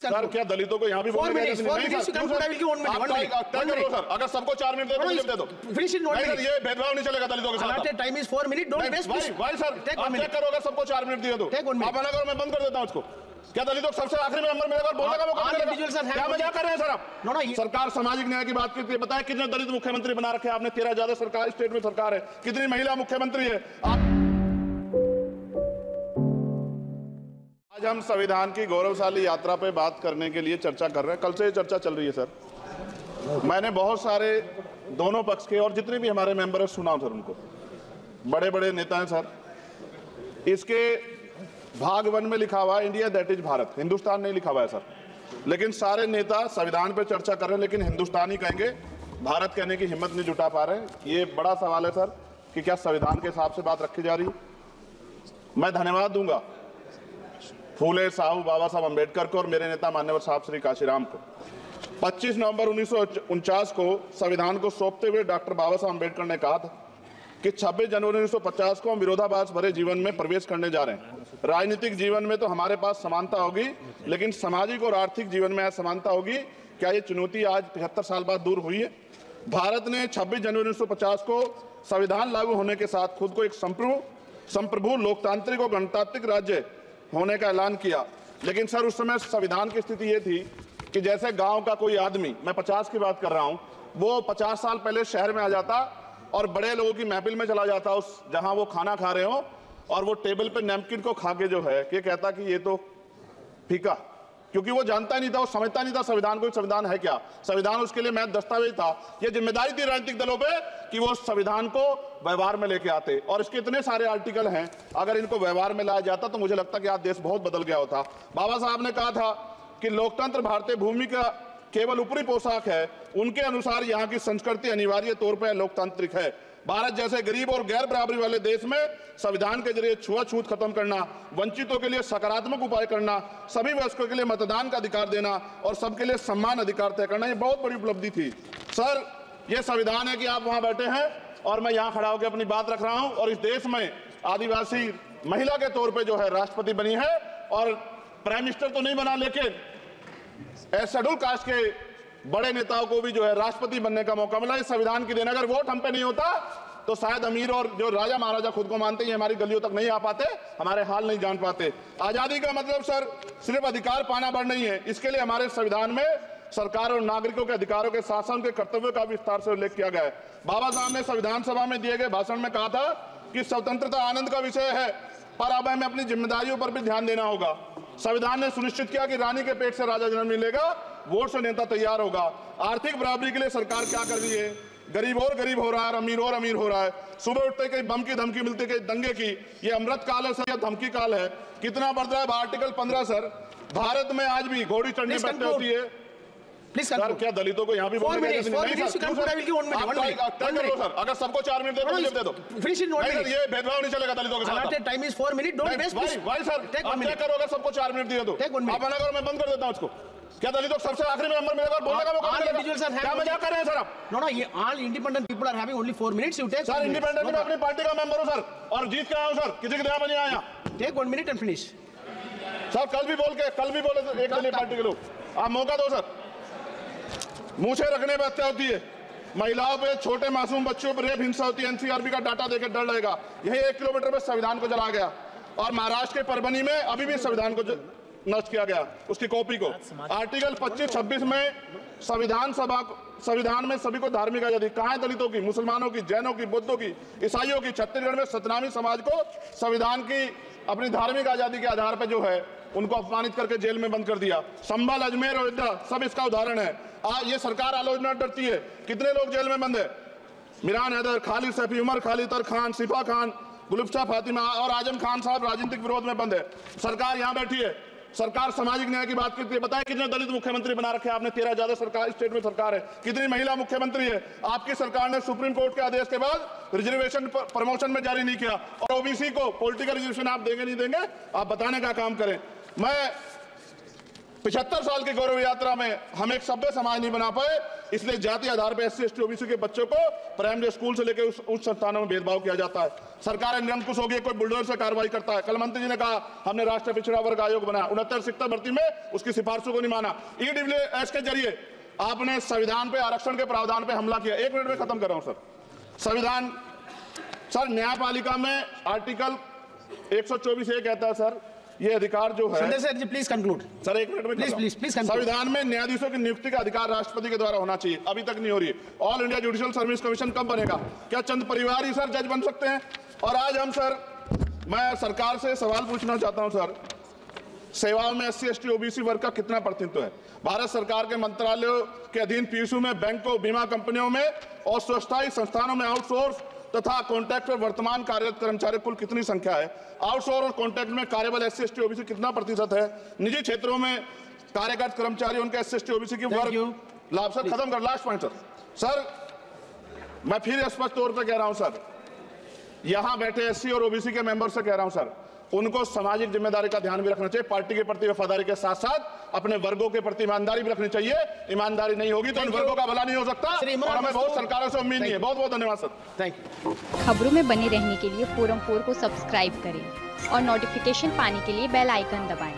Sir क्या दलितों को यहाँ भी बोलने का सर? अगर सबको 4 मिनट दे दो, ये भेदभाव नहीं चलेगा दलितों के साथ। Time is 4 minute, don't waste. भाई सर आप चेक करो, अगर सबको 4 मिनट दिए तो आप मना करो, मैं बंद कर देता हूँ उसको। क्या दलितों को सबसे आखिरी में नंबर मिलेगा और बोलने का मौका मिलेगा? क्या मजाक कर रहे हैं सर आप? सरकार सामाजिक न्याय की बात करती है, बताएं कितने दलित मुख्यमंत्री बना रखे आपने? 13 ज्यादा सरकार स्टेट में सरकार है, कितनी महिला मुख्यमंत्री है? आज हम संविधान की गौरवशाली यात्रा पे बात करने के लिए चर्चा कर रहे हैं। कल से ये चर्चा चल रही है सर। मैंने बहुत सारे दोनों पक्ष के और जितने भी हमारे मेंबर है सुना सर, उनको बड़े बड़े नेता हैं सर। इसके भाग 1 में लिखा हुआ है India that is Bharat, Hindustan नहीं लिखा हुआ है सर। लेकिन सारे नेता संविधान पे चर्चा कर रहे हैं, लेकिन हिंदुस्तान ही कहेंगे, भारत कहने की हिम्मत नहीं जुटा पा रहे हैं। ये बड़ा सवाल है सर कि क्या संविधान के हिसाब से बात रखी जा रही है। मैं धन्यवाद दूंगा फूले साहू बाबा साहब अम्बेडकर को और मेरे नेता मान्यवर साहब श्री काशीराम को। 25 नवंबर 1949 को संविधान को सौंपते हुए डॉक्टर बाबा साहब अम्बेडकर ने कहा था कि 26 जनवरी 1950 को हम विरोधाभास भरे जीवन में प्रवेश करने जा रहे हैं। राजनीतिक जीवन में तो हमारे पास समानता होगी, लेकिन सामाजिक और आर्थिक जीवन में असमानता होगी। क्या ये चुनौती आज 73 साल बाद दूर हुई है? भारत ने 26 जनवरी 1950 को संविधान लागू होने के साथ खुद को एक संप्रभु लोकतांत्रिक और गणतांत्रिक राज्य होने का ऐलान किया। लेकिन सर उस समय संविधान की स्थिति ये थी कि जैसे गांव का कोई आदमी, मैं 50 की बात कर रहा हूं, वो 50 साल पहले शहर में आ जाता और बड़े लोगों की महफिल में चला जाता, उस जहां वो खाना खा रहे हो, और वो टेबल पे नैपकिन को खा के जो है कि कहता कि ये तो फीका, क्योंकि वो जानता नहीं था, वो समझता नहीं था संविधान को, संविधान है क्या। संविधान उसके लिए महज दस्तावेज था। ये जिम्मेदारी थी राजनीतिक दलों पे कि वो संविधान को व्यवहार में लेके आते, और इसके इतने सारे आर्टिकल हैं, अगर इनको व्यवहार में लाया जाता तो मुझे लगता कि आज देश बहुत बदल गया होता। बाबा साहब ने कहा था कि लोकतंत्र भारतीय भूमि का केवल ऊपरी पोशाक है, उनके अनुसार यहाँ की संस्कृति अनिवार्य तौर पर लोकतांत्रिक है। भारत जैसे गरीब और गैर बराबरी वाले देश में संविधान के जरिए छुआछूत खत्म करना, वंचितों के लिए सकारात्मक उपाय करना, सभी वयस्कों के लिए मतदान का अधिकार देना और सबके लिए सम्मान अधिकार तय करना, ये बहुत बड़ी उपलब्धि थी सर। ये संविधान है कि आप वहां बैठे हैं और मैं यहाँ खड़ा होकर अपनी बात रख रहा हूं, और इस देश में आदिवासी महिला के तौर पर जो है राष्ट्रपति बनी है, और प्राइम मिनिस्टर तो नहीं बना, लेकिन शेड्यूल कास्ट के बड़े नेताओं को भी जो है राष्ट्रपति बनने का मौका मिला। इस संविधान की देन अगर वोट हम पे नहीं होता तो शायद अमीर और जो राजा महाराजा खुद को मानते हैं हमारी गलियों तक नहीं आ पाते, हमारे हाल नहीं जान पाते। आजादी का मतलब सर सिर्फ अधिकार पाना भर नहीं है, इसके लिए हमारे संविधान में सरकार और नागरिकों के अधिकारों के शासन के कर्तव्यों का विस्तार से उल्लेख किया गया है। बाबा साहब ने संविधान सभा में दिए गए भाषण में कहा था कि स्वतंत्रता आनंद का विषय है, पर अब हमें अपनी जिम्मेदारियों पर भी ध्यान देना होगा। संविधान ने सुनिश्चित किया कि रानी के पेट से राजा जन्म नहीं लेगा, वोट से नेता तैयार होगा। आर्थिक बराबरी के लिए सरकार क्या कर रही है? गरीब और गरीब हो रहा है, अमीर और अमीर हो रहा है। सुबह उठते कहीं बम की धमकी मिलती, कहीं दंगे की। ये अमृत काल है सर या धमकी काल है? कितना बढ़ रहा है आर्टिकल 15 सर। भारत में आज भी घोड़ी चढ़ने बैठते होती है सर। क्या दलितों को यहाँ भी बोलने का सर? अगर सबको 4 मिनट दे दो, ये भेदभाव नहीं चलेगा दलितों के साथ। Time is 4 minute, don't waste. भाई सर आप चेक करो, अगर सबको 4 मिनट दिए तो आप मना करो, मैं बंद कर देता हूँ उसको। क्या दलितों को सबसे आखिरी में नंबर मिलेगा और बोलने का मौका मिलेगा? क्या मजाक कर रहे हैं सर आप? No, ये all independent people are having only 4 minutes. You take. Sir independent में अपनी पार्टी का मेंबर हूँ सर, और जीत के आया हूँ सर, किसी के दया में नहीं आया। Take 1 minute and finish. Sir कल भी बोले सर, एक दिन पार्टी के लोग, आप मौका दो सर। मूछे रखने पर हत्या होती है, महिलाओं पे, छोटे मासूम बच्चों पर रेप हिंसा होती है। एनसीआरबी का डाटा देकर डर लगेगा। यही 1 किलोमीटर में संविधान को जला गया, और महाराष्ट्र के परभनी में अभी भी संविधान को नष्ट किया गया, उसकी कॉपी को। आर्टिकल 25-26 में संविधान में सभी को धार्मिक आजादी। कहाँ है दलितों की, मुसलमानों की, जैनों की, बुद्धों की, ईसाइयों की? छत्तीसगढ़ में सतनामी समाज को संविधान की अपनी धार्मिक आजादी के आधार पर जो है उनको अपमानित करके जेल में बंद कर दिया। संभल, अजमेर, अयोध्या सब इसका उदाहरण है। ये सरकार आलोचना डरती है। कितने लोग जेल में बंद है? मिरान हैदर, खालिद सैफी, उमर खालिद खान, सिफा खान, गुलफ्शा फातिमा और आजम खान साहब राजनीतिक विरोध में बंद है। सरकार यहाँ बैठी है, सरकार सामाजिक न्याय की बात करती है। बताएं कितने दलित मुख्यमंत्री बना रखे आपने? 13 ज्यादा सरकार स्टेट में सरकार है, कितनी महिला मुख्यमंत्री है? आपकी सरकार ने सुप्रीम कोर्ट के आदेश के बाद रिजर्वेशन प्रमोशन में जारी नहीं किया, और ओबीसी को पॉलिटिकल रिजर्वेशन आप देंगे नहीं देंगे, आप बताने का काम करें। मैं 75 साल की गौरव यात्रा में हम एक सभ्य समाज नहीं बना पाए, इसलिए जाति आधार पर SC ST OBC के बच्चों को प्राइमरी स्कूल से लेकर उच्च संस्थानों में भेदभाव किया जाता है। सरकार निरंकुश हो गई, कोई बुलडोजर से कार्रवाई करता है। कल मंत्री जी ने कहा हमने राष्ट्रीय पिछड़ा वर्ग आयोग बनाया, 69 शिक्षक भर्ती में उसकी सिफारिशों को नहीं माना। EWS के जरिए आपने संविधान पे आरक्षण के प्रावधान पे हमला किया। 1 मिनट में खत्म कर रहा हूं सर। संविधान सर न्यायपालिका में आर्टिकल 124 ये कहता है सर, ये अधिकार जो है sir ji please conclude sir, 1 minute में प्लीज संविधान में न्यायाधीशों की नियुक्ति का अधिकार राष्ट्रपति के द्वारा होना चाहिए, अभी तक नहीं हो रही है। All India judicial service commission कब बनेगा? क्या चंद परिवार ही सर जज बन सकते हैं? और आज हम सर, मैं सरकार से सवाल पूछना चाहता हूं सर, सेवाओं में SC ST OBC वर्ग का कितना प्रतिनिधित्व है? भारत सरकार के मंत्रालयों के अधीन PSU में, बैंकों, बीमा कंपनियों में और स्वशासी संस्थानों में आउटसोर्स तथा कॉन्ट्रैक्ट पर वर्तमान कार्यरत कर्मचारी कुल कितनी संख्या है? आउटसोर्स और कॉन्ट्रैक्ट में कार्यबल SC ST OBC कितना प्रतिशत है? निजी क्षेत्रों में कार्यरत कर्मचारी उनके SC ST OBC की वर्ग लाभ सर, खत्म कर, लास्ट पॉइंट सर, मैं फिर स्पष्ट तौर पर कह रहा हूं सर, यहां बैठे SC और OBC के मेंबर से कह रहा हूं सर, उनको सामाजिक जिम्मेदारी का ध्यान भी रखना चाहिए, पार्टी के प्रति वफादारी के साथ साथ अपने वर्गों के प्रति ईमानदारी भी रखनी चाहिए। ईमानदारी नहीं होगी तो इन वर्गों का भला नहीं हो सकता और हमें बहुत सरकारों से उम्मीद नहीं है। बहुत बहुत धन्यवाद सर। Thank you. खबरों में बने रहने के लिए फोरम 4 को सब्सक्राइब करें और नोटिफिकेशन पाने के लिए बेल आइकन दबाएं।